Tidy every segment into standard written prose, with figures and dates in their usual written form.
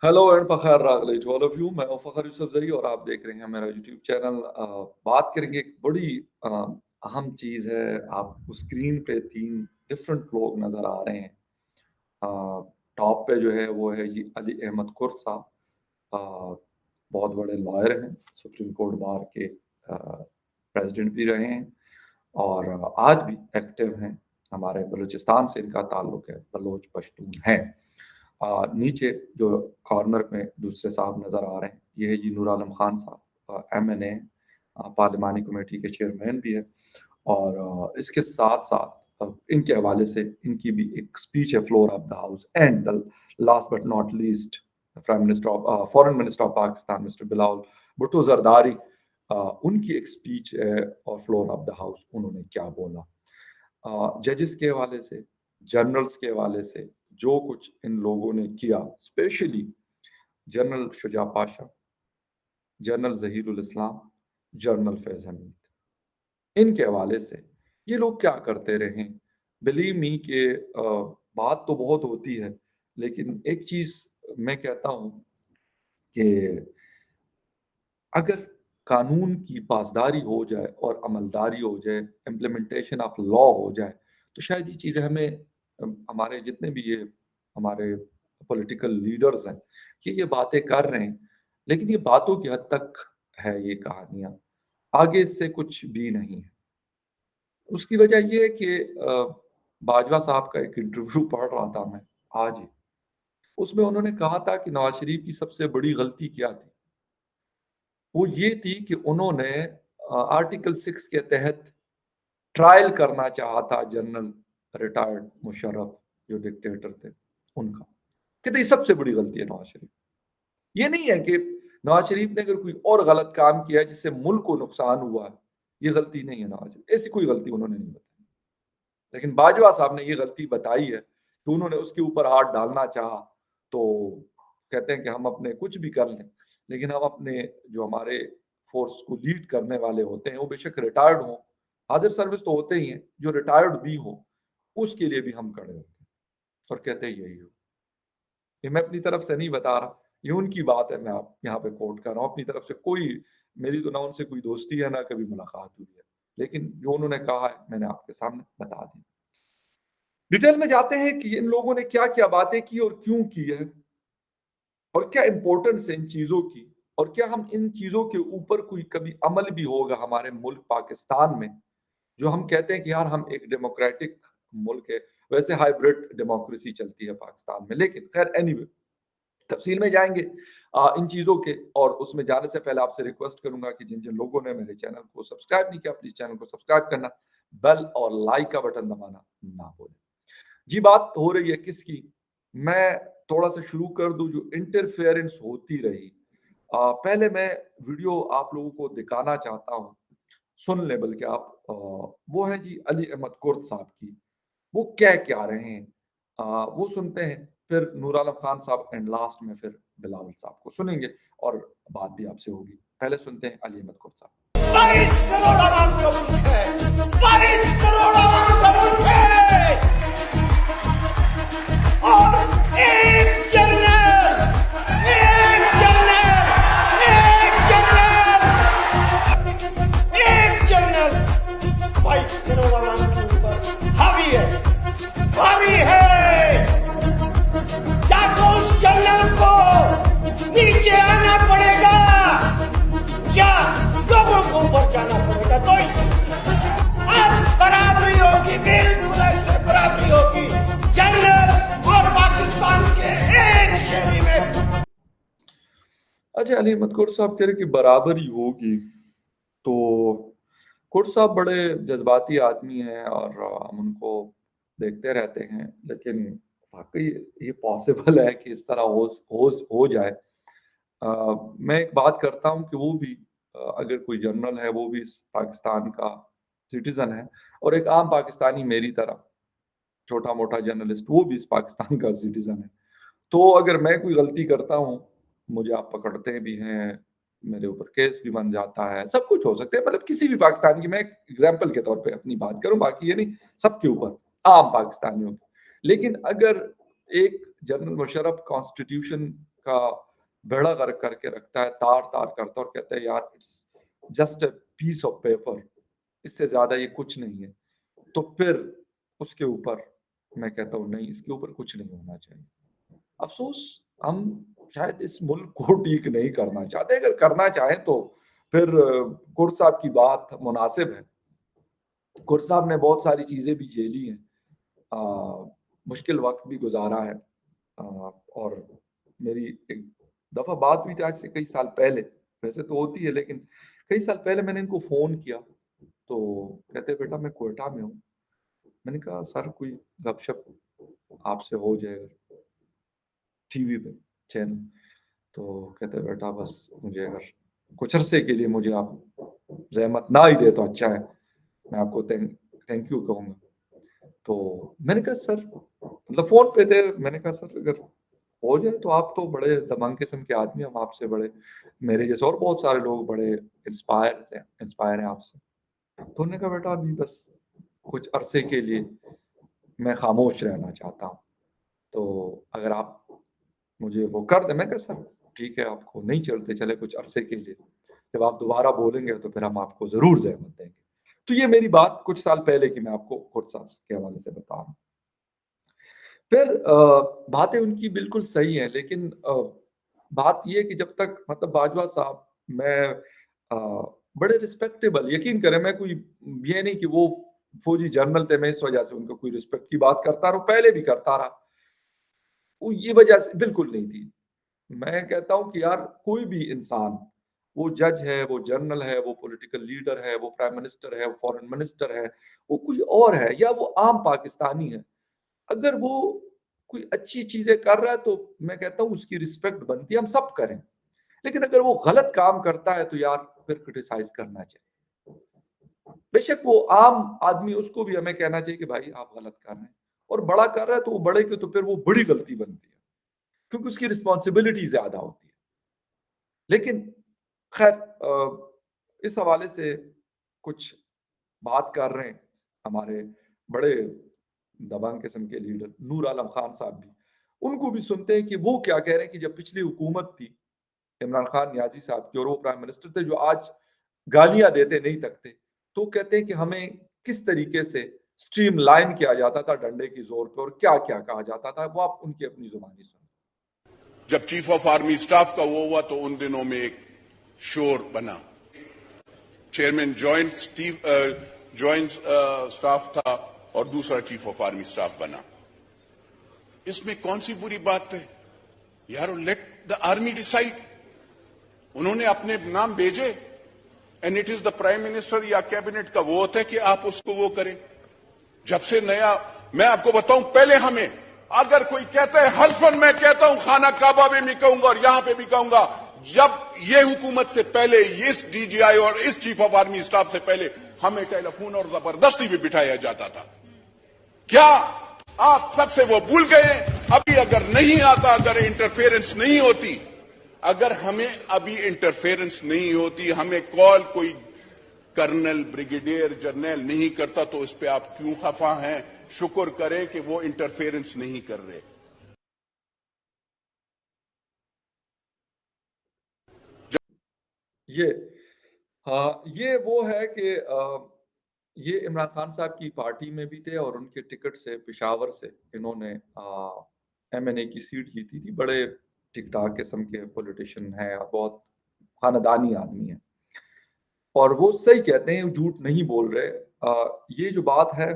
Hello and पखार रागले to all of you. मैं हूं फखर यूसुफ जरी और आप देख रहे हैं मेरा यूट्यूब चैनल। बात करेंगे एक बड़ी अहम चीज़ है। आपको स्क्रीन पे 3 डिफरेंट लोग नज़र आ रहे हैं। टॉप पे जो है वो है ये अली अहमद कुर्द साहब। अ, बहुत बड़े लॉयर हैं, सुप्रीम कोर्ट बार के प्रेसिडेंट भी रहे हैं और आज भी एक्टिव हैं। हमारे बलूचिस्तान से इनका ताल्लुक है, बलोच पश्तून हैं। नीचे जो कॉर्नर में दूसरे साहब नज़र आ रहे हैं, ये है जी नूर आलम खान साहब, MNA, पार्लिमानी कमेटी के चेयरमैन भी है। और इसके साथ साथ इनके हवाले से इनकी भी एक स्पीच है floor of the house. And the last but not least, prime minister of foreign minister of Pakistan mister Bilawal Bhutto Zardari, उनकी एक स्पीच है और फ्लोर ऑफ द हाउस उन्होंने क्या बोला। जजेस के हवाले से, जनरल्स के हवाले से, जो कुछ इन लोगों ने किया, specially general Shuja Pasha, general Zaheerul Islam, general Faiz Hameed, इनके हवाले से ये लोग क्या करते रहे। बिलीव मी के बात तो बहुत होती है, लेकिन एक चीज मैं कहता हूं कि अगर कानून की पासदारी हो जाए और अमलदारी हो जाए, इम्प्लीमेंटेशन ऑफ लॉ हो जाए, तो शायद ये चीज़ें हमें हमारे जितने भी ये हमारे पॉलिटिकल लीडर्स हैं, ये बातें कर रहे हैं, लेकिन ये बातों की हद तक है ये कहानियाँ, आगे इससे कुछ भी नहीं है। उसकी वजह ये है कि बाजवा साहब का एक इंटरव्यू पढ़ रहा था मैं आज ही, उसमें उन्होंने कहा था कि नवाज शरीफ की सबसे बड़ी गलती क्या थी। वो ये थी कि उन्होंने आर्टिकल 6 के तहत ट्रायल करना चाहा था जनरल रिटायर्ड मुशर्रफ, जो डिक्टेटर थे, उनका। कहते ये सबसे बड़ी गलती है नवाज शरीफ। ये नहीं है कि नवाज शरीफ ने अगर कोई और गलत काम किया है जिससे मुल्क को नुकसान हुआ है, ये गलती नहीं है नवाज शरीफ, ऐसी कोई गलती उन्होंने नहीं बताई। लेकिन बाजवा साहब ने ये गलती बताई है कि उन्होंने उसके ऊपर हाथ डालना चाहा। तो कहते हैं कि हम अपने कुछ भी कर लें, लेकिन हम अपने जो हमारे फोर्स को लीड करने वाले होते हैं, वो बेशक रिटायर्ड हों, हाजिर सर्विस तो होते ही हैं, जो रिटायर्ड भी हो, उसके लिए भी हम खड़े होते हैं और कहते हैं यही हो। ये मैं अपनी तरफ से नहीं बता रहा, ये उनकी बात है, मैं आप यहाँ पे कोट कर रहा हूँ। अपनी तरफ से कोई, मेरी तो ना उनसे कोई दोस्ती है ना कभी मुलाकात हुई है, लेकिन जो उन्होंने कहा है मैंने आपके सामने बता दी। डिटेल में जाते हैं कि इन लोगों ने क्या क्या बातें की और क्यों की है, और क्या इंपॉर्टेंस है इन चीजों की, और क्या हम इन चीजों के ऊपर कोई कभी अमल भी होगा हमारे मुल्क पाकिस्तान में, जो हम कहते हैं कि यार हम एक डेमोक्रेटिक मुल्क है। वैसे हाइब्रिड डेमोक्रेसी चलती है पाकिस्तान में, लेकिन खैर एनीवे, तफसील में जाएंगे इन चीज़ों के। और उसमें जाने से पहले आपसे रिक्वेस्ट करूंगा कि जिन जिन लोगों ने मेरे चैनल को सब्सक्राइब नहीं किया, प्लीज चैनल को सब्सक्राइब करना, बेल और लाइक का बटन दबाना ना भूलें। जी, बात हो रही है किसकी, मैं थोड़ा सा शुरू कर दूं। जो इंटरफेरेंस होती रही, पहले मैं वीडियो आप लोगों को दिखाना चाहता हूं, सुन ले बल्कि आप। वो है जी अली अहमद कुर्द साहब की, वो कह क्या रहे हैं, वो सुनते हैं। फिर नूर आलम खान साहब एंड लास्ट में फिर बिलावल साहब को सुनेंगे और बात भी आपसे होगी। पहले सुनते हैं अली अहमद कुर्द साहब। 22 करोड़ आवाम का मुल्क है, 22 करोड़ आवाम का मुल्क है। और एक जनरल, एक जनरल, एक जनरल, एक जनरल 22 करोड़ आवाम के ऊपर हावी है, हावी है। क्या तो उस जनरल को नीचे आना पड़ेगा, क्या लोगों को ऊपर जाना पड़ेगा? तो अब बराबरी होगी, बिल्कुल ऐसे बराबरी होगी जनरल और पाकिस्तान के एक शहरी में। अच्छा, अली अहमद कुर्द साहब कह रहे कि बराबरी होगी, तो कुर्द साहब बड़े जज्बाती आदमी हैं और हम उनको देखते रहते हैं, लेकिन वाकई ये पॉसिबल है कि इस तरह हो जाए। मैं एक बात करता हूँ कि वो भी अगर कोई जनरल है, वो भी इस पाकिस्तान का सिटीजन है, और एक आम पाकिस्तानी मेरी तरह छोटा मोटा जर्नलिस्ट, वो भी इस पाकिस्तान का सिटीजन है। तो अगर मैं कोई गलती करता हूँ, मुझे आप पकड़ते भी हैं, मेरे ऊपर केस भी बन जाता है, सब कुछ हो सकता है, मतलब किसी भी पाकिस्तानी की, मैं एक एग्जाम्पल के तौर पे अपनी बात करूं, बाकी ये नहीं सबके ऊपर, आम पाकिस्तानियों की। लेकिन अगर एक जनरल मुशर्रफ कॉन्स्टिट्यूशन کا बेड़ा गर्क करके रखता है, तार तार करता है और कहता है यार it's just a piece of paper, इससे ज्यादा ये कुछ नहीं है, तो फिर उसके ऊपर मैं कहता हूँ नहीं, इसके ऊपर कुछ नहीं होना चाहिए। अफसोस हम शायद इस मुल्क को ठीक नहीं करना चाहते। अगर करना चाहें तो फिर कुर्द साहब की बात मुनासिब है। कुर्द साहब ने बहुत सारी चीजें भी झेली हैं, मुश्किल वक्त भी गुजारा है। और मेरी एक दफा बात हुई थी आज से कई साल पहले, वैसे तो होती है लेकिन कई साल पहले मैंने इनको फोन किया तो कहते बेटा मैं कोयटा में हूँ। मैंने कहा सर कोई गपशप आपसे हो जाएगा टीवी पे चैनल, तो कहते बेटा बस मुझे अगर कुछ अरसे के लिए मुझे आप जहमत ना ही दे तो अच्छा है, मैं आपको थैंक यू कहूँगा। तो मैंने कहा सर, मतलब फोन पे थे, मैंने कहा सर अगर हो जाए तो आप तो बड़े दबंग किस्म के आदमी, हम आपसे बड़े, मेरे जैसे और बहुत सारे लोग बड़े इंस्पायर हैं आपसे। तो उन्होंने कहा बेटा अभी बस कुछ अरसे के लिए मैं खामोश रहना चाहता हूँ, तो अगर आप मुझे वो कर दें। मैं कहा सर ठीक है, आपको नहीं चलते चले कुछ अरसे के लिए, जब आप दोबारा बोलेंगे तो फिर हम आपको जरूर जहमत देंगे। तो ये मेरी बात कुछ साल पहले की मैं आपको कुर्द साहब के हवाले से बता रहा हूँ। फिर बातें उनकी बिल्कुल सही हैं, लेकिन बात ये है कि जब तक मतलब बाजवा साहब, मैं बड़े रिस्पेक्टेबल, यकीन करें मैं कोई ये नहीं कि वो फौजी जनरल थे मैं इस वजह से उनको कोई रिस्पेक्ट की बात करता रहा, पहले भी करता रहा, वो ये वजह से बिल्कुल नहीं थी। मैं कहता हूँ कि यार कोई भी इंसान, वो जज है, वो जनरल है, वो पॉलिटिकल लीडर है, वो प्राइम मिनिस्टर है, वो फॉरेन मिनिस्टर है, वो कोई और है, या वो आम पाकिस्तानी है, अगर वो कोई अच्छी चीजें कर रहा है तो मैं कहता हूँ उसकी रिस्पेक्ट बनती है, हम सब करें। लेकिन अगर वो गलत काम करता है तो यार फिर क्रिटिसाइज करना चाहिए। बेशक वो आम आदमी, उसको भी हमें कहना चाहिए कि भाई आप गलत कर रहे हैं, और बड़ा कर रहा है तो वो बड़े की तो फिर वो बड़ी गलती बनती है, क्योंकि उसकी रिस्पॉन्सिबिलिटी ज्यादा होती है। लेकिन खैर इस हवाले से कुछ बात कर रहे हैं हमारे बड़े दबंग किस्म के लीडर नूर आलम खान साहब भी, उनको भी सुनते हैं कि वो क्या कह रहे हैं कि जब पिछली हुकूमत थी इमरान खान नियाजी साहब की और वो प्राइम मिनिस्टर थे जो आज गालियां देते नहीं थकते, तो कहते हैं कि हमें किस तरीके से स्ट्रीम लाइन किया जाता था डंडे की जोर पे और क्या क्या कहा जाता था, वो आप उनकी अपनी जुबानी सुनो। जब चीफ ऑफ आर्मी स्टाफ का वो हुआ तो उन दिनों में एक शोर बना, चेयरमैन जॉइंट स्टाफ था और दूसरा चीफ ऑफ आर्मी स्टाफ बना। इसमें कौन सी बुरी बात है यार, लेट द आर्मी डिसाइड। उन्होंने अपने नाम भेजे and it is the prime minister या कैबिनेट का वो होता है कि आप उसको वो करें। जब से नया, मैं आपको बताऊं, पहले हमें अगर कोई कहता है हल्फन, मैं कहता हूं खाना काबा में भी कहूंगा और यहां पे भी कहूंगा, जब ये हुकूमत से पहले इस डीजीआई और इस चीफ ऑफ आर्मी स्टाफ से पहले हमें टेलीफोन और जबरदस्ती भी बिठाया जाता था। क्या आप सबसे वो भूल गए? अभी अगर नहीं आता, अगर इंटरफेरेंस नहीं होती, अगर हमें अभी इंटरफेरेंस नहीं होती, हमें कॉल कोई कर्नल ब्रिगेडियर जर्नल नहीं करता, तो इस पे आप क्यों खफा हैं? शुक्र करें कि वो इंटरफेरेंस नहीं कर रहे। ये वो है कि ये इमरान खान साहब की पार्टी में भी थे और उनके टिकट से पेशावर से इन्होंने एमएनए की सीट जीती थी। बड़े ठीक ठाक किस्म के पॉलिटिशियन हैं, बहुत खानदानी आदमी है और वो सही कहते हैं, झूठ नहीं बोल रहे। ये जो बात है,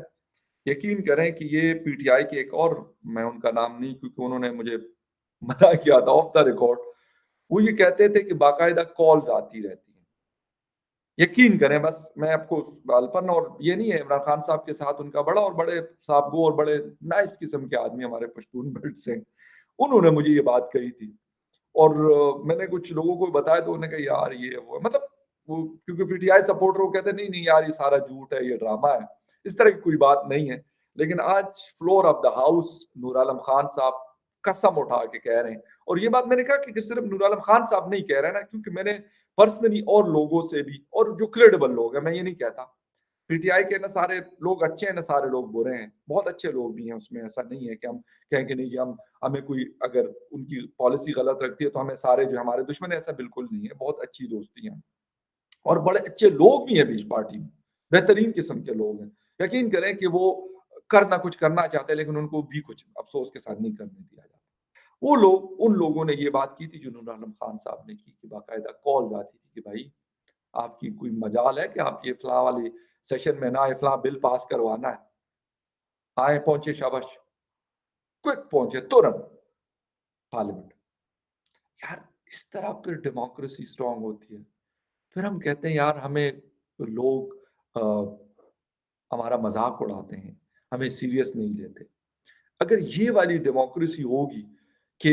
यकीन करें कि ये पीटीआई के एक और, मैं उनका नाम नहीं, क्योंकि उन्होंने मुझे मना किया था ऑफ द रिकॉर्ड, वो ये कहते थे कि बाकायदा कॉल्स आती रहती हैं। यकीन करें, बस मैं आपको बालपन, और ये नहीं है, इमरान खान साहब के साथ उनका बड़ा और बड़े साहब गो और बड़े नाइस किस्म के आदमी हमारे पश्तून बेल्ट से, उन्होंने मुझे ये बात कही थी और मैंने कुछ लोगों को बताया तो उन्होंने कहा यार ये वो, मतलब वो क्योंकि पीटीआई सपोर्टर वो कहते नहीं नहीं यार ये सारा झूठ है, ये ड्रामा है, इस तरह की कोई बात नहीं है। लेकिन आज floor of the house Noor Alam Khan साहब कसम उठा के कह रहे हैं, और ये बात मैंने कहा कि सिर्फ नूर आलम खान साहब नहीं कह रहे हैं ना, क्योंकि मैंने पर्सनली और लोगों से भी, और जो क्रेडिबल लोग हैं, मैं ये नहीं कहता, PTI کے نہ سارے لوگ اچھے ہیں نہ سارے لوگ برے ہیں، بہت اچھے لوگ بھی ہیں اس میں، ایسا نہیں ہے کہ ہم کہیں کہ نہیں جی ہمیں کوئی اگر ان کی پالیسی غلط رکھتی ہے تو ہمیں سارے جو ہمارے دشمن ہیں، ایسا بالکل نہیں ہے، بہت اچھی دوستی ہیں اور بڑے اچھے لوگ بھی ہیں بیچ پارٹی میں، بہترین قسم کے لوگ ہیں، یقین کریں کہ وہ کچھ کرنا چاہتے ہیں لیکن ان کو بھی کچھ افسوس کے ساتھ نہیں کرنے دیا جاتا۔ وہ لوگ ان لوگوں نے یہ بات کی تھی جو نور عالم خان صاحب نے کی کہ باقاعدہ کالز آتی تھی کہ بھائی آپ کی کوئی مجال ہے کہ آپ یہ فلاں والے سیشن میں نہ آئے، فلاں بل پاس کروانا ہے، آئے پہنچے شاباش، کوئک پہنچے ترنت پارلیمنٹ۔ یار اس طرح پھر ڈیموکریسی سٹرونگ ہوتی ہے۔ پھر ہم کہتے ہیں یار ہمیں لوگ ہمارا مذاق اڑاتے ہیں، ہمیں سیریس نہیں لیتے۔ اگر یہ والی ڈیموکریسی ہوگی کہ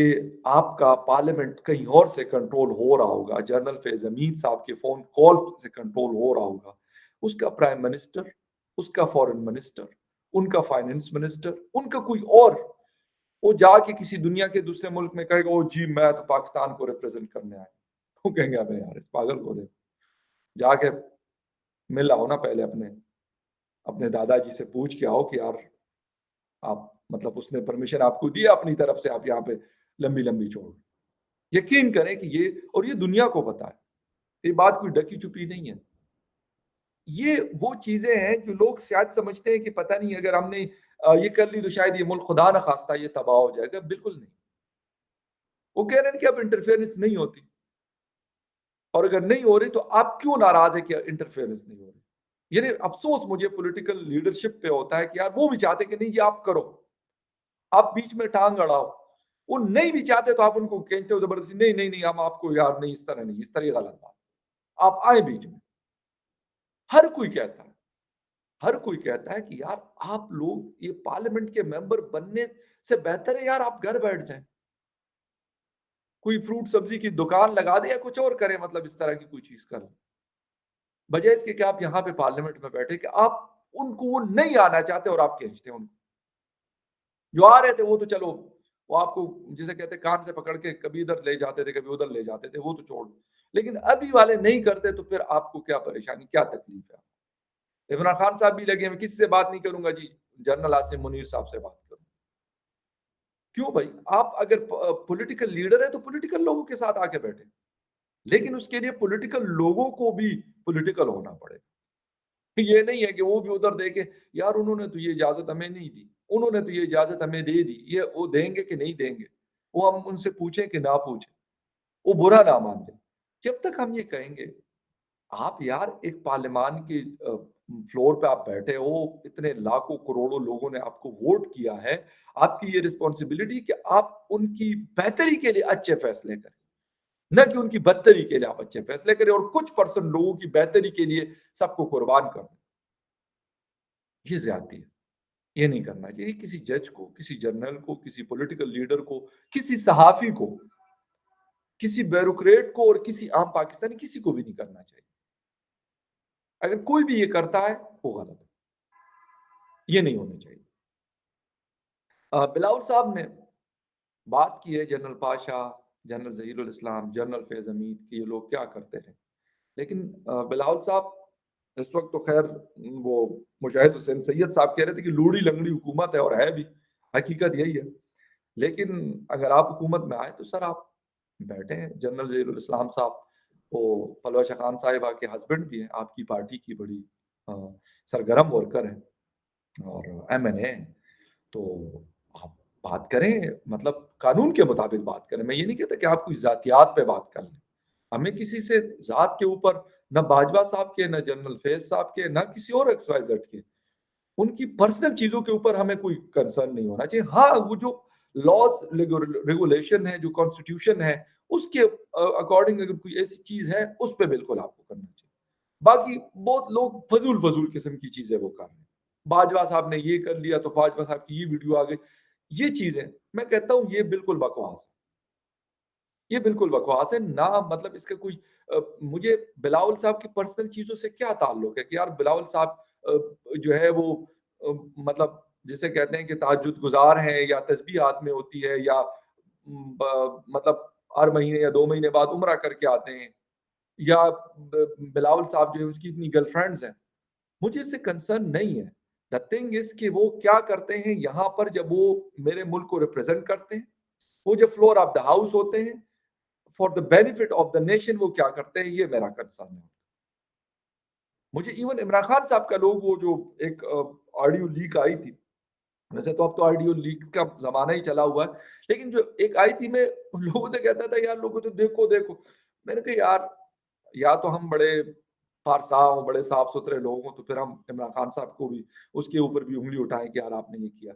آپ کا پارلیمنٹ کہیں اور سے کنٹرول ہو رہا ہوگا، جنرل فیض حمید صاحب کے فون کال سے کنٹرول ہو رہا ہوگا، اس کا پرائم منسٹر، اس کا فورن منسٹر، ان کا فائنانس منسٹر، ان کا کوئی اور، وہ جا کے کسی دنیا کے دوسرے ملک میں کہے گا او جی میں تو پاکستان کو ریپرزینٹ کرنے آیا، وہ کہیں گے ابے یار اس پاگل کو دے، جا کے مل آؤ نا پہلے اپنے دادا جی سے پوچھ کے آؤ کہ یار آپ مطلب اس نے پرمیشن آپ کو دیا اپنی طرف سے، آپ یہاں پہ لمبی لمبی چھوڑ۔ یقین کریں کہ یہ دنیا کو پتا ہے، یہ بات کوئی ڈکی چھپی نہیں ہے۔ یہ وہ چیزیں ہیں جو لوگ شاید سمجھتے ہیں کہ پتہ نہیں اگر ہم نے یہ کر لی تو شاید یہ ملک خدا نہ خواستہ یہ تباہ ہو جائے گا، بالکل نہیں۔ وہ کہہ رہے ہیں کہ اب انٹرفیئرنس نہیں ہوتی، اور اگر نہیں ہو رہی تو آپ کیوں ناراض ہے کہ انٹرفیئرنس نہیں ہو رہی؟ یعنی افسوس مجھے پولیٹیکل لیڈرشپ پہ ہوتا ہے کہ یار وہ بھی چاہتے کہ نہیں جی آپ کرو، آپ بیچ میں ٹانگ اڑاؤ، وہ نہیں بھی چاہتے تو آپ ان کو کہتے ہو زبردستی نہیں نہیں نہیں ہم آپ کو یار نہیں اس طرح نہیں، اس طرح یہ غلط بات، آپ آئے بیچ میں۔ ہر کوئی کہتا ہے کہ یار آپ لوگ یہ پارلیمنٹ کے ممبر بننے سے بہتر ہے یار آپ گھر بیٹھ جائیں، کوئی فروٹ سبزی کی دکان لگا دے یا کچھ اور کریں، مطلب اس طرح کی کوئی چیز کریں، بجائے اس کے کہ آپ یہاں پہ پارلیمنٹ میں بیٹھے کہ آپ ان کو وہ نہیں آنا چاہتے اور آپ کھینچتے ہیں ان کو، جو آ رہے تھے وہ تو چلو وہ آپ کو جسے کہتے کان سے پکڑ کے کبھی ادھر لے جاتے تھے کبھی ادھر لے جاتے تھے، وہ تو چھوڑ، لیکن ابھی والے نہیں کرتے تو پھر آپ کو کیا پریشانی کیا تکلیف ہے؟ عمران خان صاحب بھی لگے میں کسی سے بات نہیں کروں گا جی، جنرل عاصم منیر صاحب سے بات کروں۔ کیوں بھائی؟ آپ اگر پولیٹیکل لیڈر ہے تو پولیٹیکل لوگوں کے ساتھ آ کے بیٹھے، لیکن اس کے لیے پولیٹیکل لوگوں کو بھی پولیٹیکل ہونا پڑے۔ یہ نہیں ہے کہ وہ بھی ادھر دے کے یار انہوں نے تو یہ اجازت ہمیں نہیں دی، انہوں نے تو یہ اجازت ہمیں دے دی، یہ وہ دیں گے کہ نہیں دیں گے، وہ ہم ان سے پوچھیں کہ نہ پوچھیں، وہ برا نہ مان جائیں۔ جب تک ہم یہ کہیں گے آپ یار ایک پارلیمان کے فلور پہ آپ بیٹھے ہو، اتنے لاکھوں کروڑوں لوگوں نے آپ کو ووٹ کیا ہے، آپ کی یہ رسپانسبلٹی کہ آپ ان کی بہتری کے لیے اچھے فیصلے کریں، نہ کہ ان کی بدتری کے لیے آپ اچھے فیصلے کریں اور کچھ پرسنٹ لوگوں کی بہتری کے لیے سب کو قربان کر دیں۔ یہ زیادتی ہے، یہ نہیں کرنا چاہیے کسی جج کو، کسی جرنل کو، کسی پولیٹیکل لیڈر کو، کسی صحافی کو، کسی بیوروکریٹ کو اور کسی عام پاکستانی کسی کو بھی نہیں کرنا چاہیے۔ اگر کوئی بھی یہ کرتا ہے وہ غلط ہے، یہ نہیں ہونا چاہیے۔ بلاول صاحب نے بات کی ہے جنرل پاشا، جنرل ظہیر الاسلام، جنرل فیض حمید کہ یہ لوگ کیا کرتے ہیں، لیکن بلاول صاحب اس وقت تو خیر وہ مجاہد حسین سید صاحب کہہ رہے تھے کہ لوڑی لنگڑی حکومت ہے، اور ہے بھی، حقیقت یہی ہے، لیکن اگر آپ حکومت میں آئے تو سر آپ بیٹھے ہیں۔ جنرل ظہیر الاسلام صاحب وہ پلوشہ خان صاحبہ کے ہسبینڈ بھی ہیں، آپ کی پارٹی کی بڑی سرگرم ورکر ہیں اور MNA ہیں، تو آپ بات کریں، مطلب قانون کے مطابق بات کریں۔ میں یہ نہیں کہتا کہ آپ کوئی ذاتیات پہ بات کر لیں، ہمیں کسی سے ذات کے اوپر نہ باجوہ صاحب کے، نہ جنرل فیض صاحب کے، نہ کسی اور XYZ کے، ان کی پرسنل چیزوں کے اوپر ہمیں کوئی کنسرن نہیں ہونا چاہیے۔ ہاں وہ جو لاز ریگولیشن ہے، جو کانسٹیٹیوشن ہے، اس کے اکارڈنگ اگر کوئی ایسی چیز ہے اس پہ بالکل آپ کو کرنا چاہیے۔ باقی بہت لوگ فضول قسم کی چیزیں وہ کر رہے ہیں، باجوہ صاحب نے یہ کر لیا تو باجوہ صاحب کی یہ ویڈیو آ گئی، یہ چیزیں میں کہتا ہوں یہ بالکل بکواس ہے، یہ بالکل بکواس ہے نہ، مطلب اس کا کوئی مجھے بلاول صاحب کی پرسنل چیزوں سے کیا تعلق ہے کہ یار بلاول صاحب جو ہے وہ مطلب جسے کہتے ہیں کہ تہجد گزار ہیں، یا تسبیح ہاتھ میں ہوتی ہے، یا مطلب ہر مہینے یا 2 مہینے بعد عمرہ کر کے آتے ہیں، یا بلاول صاحب جو ہے اس کی اتنی گرل فرینڈز ہیں، मुझे इससे कंसर्न नहीं है। द थिंग इज कि वो क्या करते हैं यहाँ पर, जब वो मेरे मुल्क को रिप्रेजेंट करते हैं, वो जो फ्लोर ऑफ द हाउस होते हैं, for the benefit of the nation वो क्या करते हैं, ये मेरा कंसर्न है। मुझे इवन इमरान खान साहब का लोग, वो जो एक ऑडियो लीक आई थी, वैसे तो अब तो ऑडियो लीक का जमाना ही चला हुआ है, लेकिन जो एक आई थी, मैं उन लोगों से कहता था यार लोगों तो देखो देखो, मैंने कहा यार, या तो हम बड़े फारसा हो, बड़े साफ सुथरे लोग हों, तो फिर हम इमरान खान साहब को भी उसके ऊपर भी उंगली उठाएं कि यार आपने ये किया।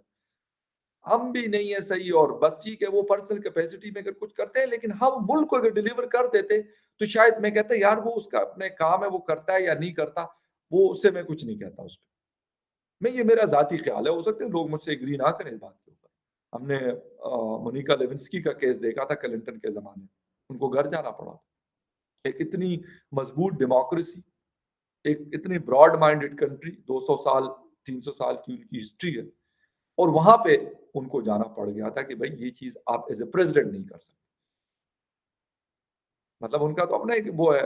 हम भी नहीं है सही, और बस ठीक है वो पर्सनल कैपेसिटी में अगर कुछ करते हैं, लेकिन हम मुल्क को अगर डिलीवर कर देते तो शायद मैं कहता यार वो उसका अपने काम है, वो करता है या नहीं करता, वो उससे मैं कुछ नहीं कहता उस पर। मैं, ये मेरा जाती ख्याल है, हो सकता है लोग मुझसे एग्री ना करें इस बात के ऊपर। हमने मोनिका लेविंस्की का केस देखा था क्लिंटन के जमाने में, उनको घर जाना पड़ा। एक इतनी मजबूत डेमोक्रेसी, एक इतनी ब्रॉड माइंडेड कंट्री, 200 साल 300 साल की उनकी हिस्ट्री है, और वहां पे उनको जाना पड़ गया था कि भाई ये चीज आप एज ए प्रेसिडेंट नहीं कर सकते। मतलब उनका तो अपना एक वो है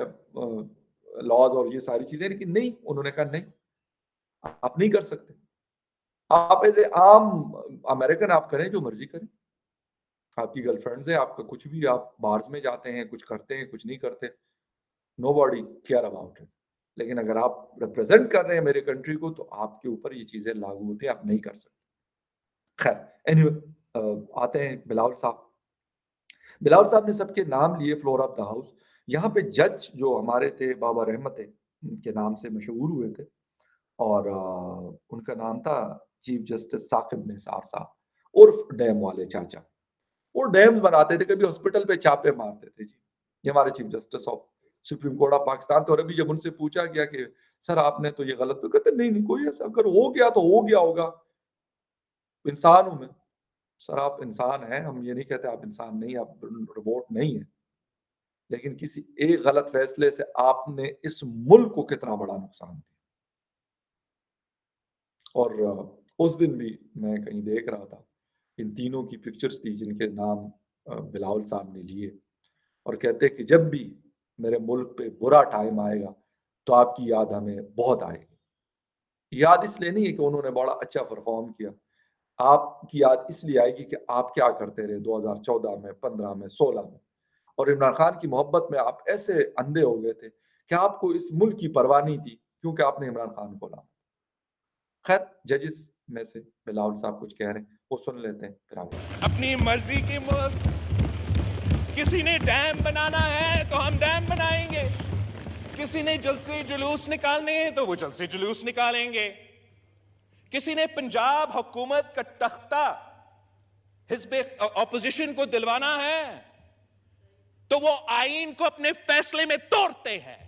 लॉज और ये सारी चीजें, लेकिन नहीं, उन्होंने कहा नहीं, आप नहीं कर सकते। आप एज ए आम अमेरिकन आप करें जो मर्जी करें, आपकी गर्लफ्रेंड है, आपका कुछ भी, आप बार्स में जाते हैं, कुछ करते हैं, कुछ नहीं करते, nobody care about it. लेकिन अगर आप रिप्रेजेंट कर रहे हैं मेरे कंट्री को, तो आपके ऊपर ये चीजें लागू होती है, आप नहीं कर सकते। खैर एनीवे, आते हैं बिलावल साहब। बिलावल साहब ने सबके नाम लिए फ्लोर ऑफ द हाउस। यहाँ पे जज जो हमारे थे, बाबा रहमत के नाम से मशहूर हुए थे, और उनका नाम था चीफ जस्टिस साकिब निसार साहब उर्फ डैम वाले चाचा। वो डैम्स बनाते थे, कभी हॉस्पिटल पे छापे मारते थे जी। ये हमारे chief justice of supreme court of Pakistan. तो अभी जब उनसे पूछा गया कि सर आपने तो ये गलत, तो कहते नहीं नहीं, कोई ऐसा अगर हो गया तो हो गया होगा, इंसान हूं मैं। सर आप इंसान हैं, हम ये नहीं कहते आप इंसान नहीं, आप रोबोट नहीं है, लेकिन किसी एक गलत फैसले से आपने इस मुल्क को कितना बड़ा नुकसान दिया। और उस दिन भी मैं कहीं देख रहा था, इन तीनों की पिक्चर्स थी जिनके नाम बिलावल साहब ने लिए, और कहते कि जब भी मेरे मुल्क पे बुरा टाइम आएगा तो आपकी याद हमें बहुत आएगी। याद इसलिए नहीं है कि उन्होंने बड़ा अच्छा परफॉर्म किया, आपकी याद इसलिए आएगी कि आप क्या करते रहे 2014 में, 15 में, 16 में, और इमरान खान की मोहब्बत में आप ऐसे अंधे हो गए थे कि आपको इस मुल्क की परवाह नहीं थी, क्योंकि आपने इमरान खान को लाया। खैर जजेस में से बिलावल साहब कुछ कह रहे हैं, वो सुन लेते हैं, फिर आप। अपनी मर्जी के मुल्क, किसी ने डैम बनाना है तो हम डैम बनाएंगे, किसी ने जलसे जुलूस निकालने हैं तो वो जलसे जुलूस निकालेंगे, किसी ने पंजाब हुकूमत का तख्ता हिज़्ब ऑपोजिशन को दिलवाना है तो वो आईन को अपने फैसले में तोड़ते हैं,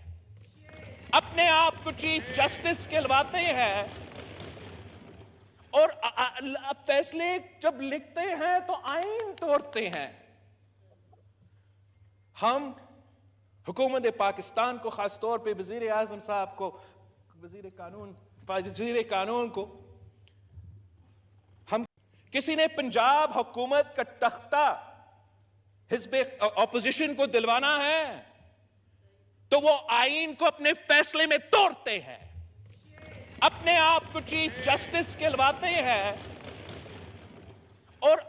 अपने आप को चीफ जस्टिस कहलवाते हैं, और फैसले जब लिखते हैं तो आईन तोड़ते हैं। हम हुकूमत पाकिस्तान को, खास तौर पे वजीर आजम साहब को, वजीर कानून को, हम, किसी ने पंजाब हुकूमत का तख्ता हिज़्ब ऑपोजिशन को दिलवाना है तो वो आईन को अपने फैसले में तोड़ते हैं, अपने आप को चीफ जस्टिस कहलवाते हैं, और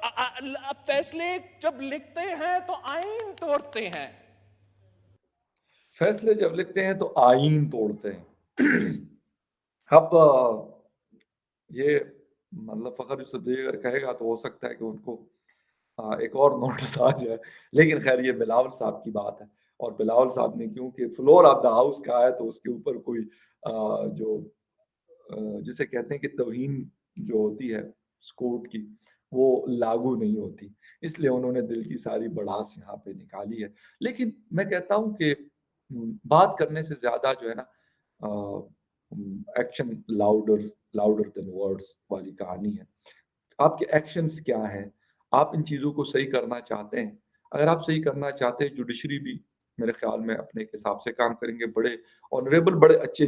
फैसले जब लिखते हैं तो आईन तोड़ते हैं। फैसले जब लिखते हैं तो आईन तोड़ते हैं। अब ये मतलब फखर यूसुफ अगर कहेगा तो हो सकता है कि उनको एक और नोटिस आ जाए, लेकिन खैर ये बिलावल साहब की बात है, और बिलावल साहब ने क्योंकि फ्लोर ऑफ द हाउस का है तो उसके ऊपर कोई जो जिसे कहते हैं कि तौहीन जो होती है कोर्ट की, वो लागू नहीं होती, इसलिए उन्होंने दिल की सारी भड़ास यहाँ पे निकाली है। लेकिन मैं कहता हूँ कि बात करने से ज्यादा जो है ना, action louder louder than words वाली कहानी है। आपके एक्शंस क्या हैं, आप इन चीज़ों को सही करना चाहते हैं। अगर आप सही करना चाहते हैं, जुडिशरी भी मेरे ख्याल में अपने हिसाब से काम करेंगे, बड़े ऑनरेबल, बड़े अच्छे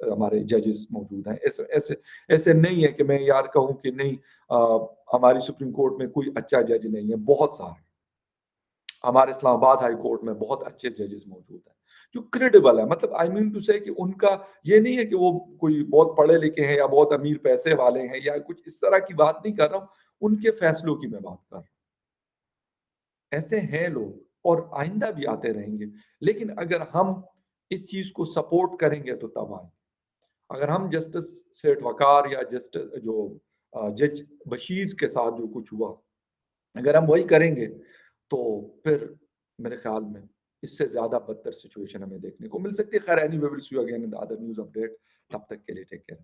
हमारे जजेस मौजूद हैं। ऐसे ऐसे ऐसे नहीं है कि मैं यार कहूँ कि नहीं हमारी सुप्रीम कोर्ट में कोई अच्छा जज नहीं है, बहुत सारे। ہمارے اسلام آباد ہائی کورٹ میں بہت اچھے ججز موجود ہیں جو کریڈیبل ہے. مطلب آئی مین ٹو سے کہ ان کا یہ نہیں ہے کہ وہ کوئی بہت پڑھے لکھے ہیں یا بہت امیر پیسے والے ہیں یا کچھ اس طرح کی بات نہیں کر رہا ہوں, ان کے فیصلوں کی میں بات کر رہا ہوں. ایسے ہیں لوگ اور آئندہ بھی آتے رہیں گے, لیکن اگر ہم اس چیز کو سپورٹ کریں گے تو تب آئیں. اگر ہم جسٹس سیٹ وقار یا جسٹس جو جج بشیر کے ساتھ جو کچھ ہوا اگر ہم وہی کریں گے تو پھر میرے خیال میں اس سے زیادہ بدتر سچویشن ہمیں دیکھنے کو مل سکتی ہے. خیر anyway will see you again in the other news update. تب تک کے لیے ٹیک کیئر.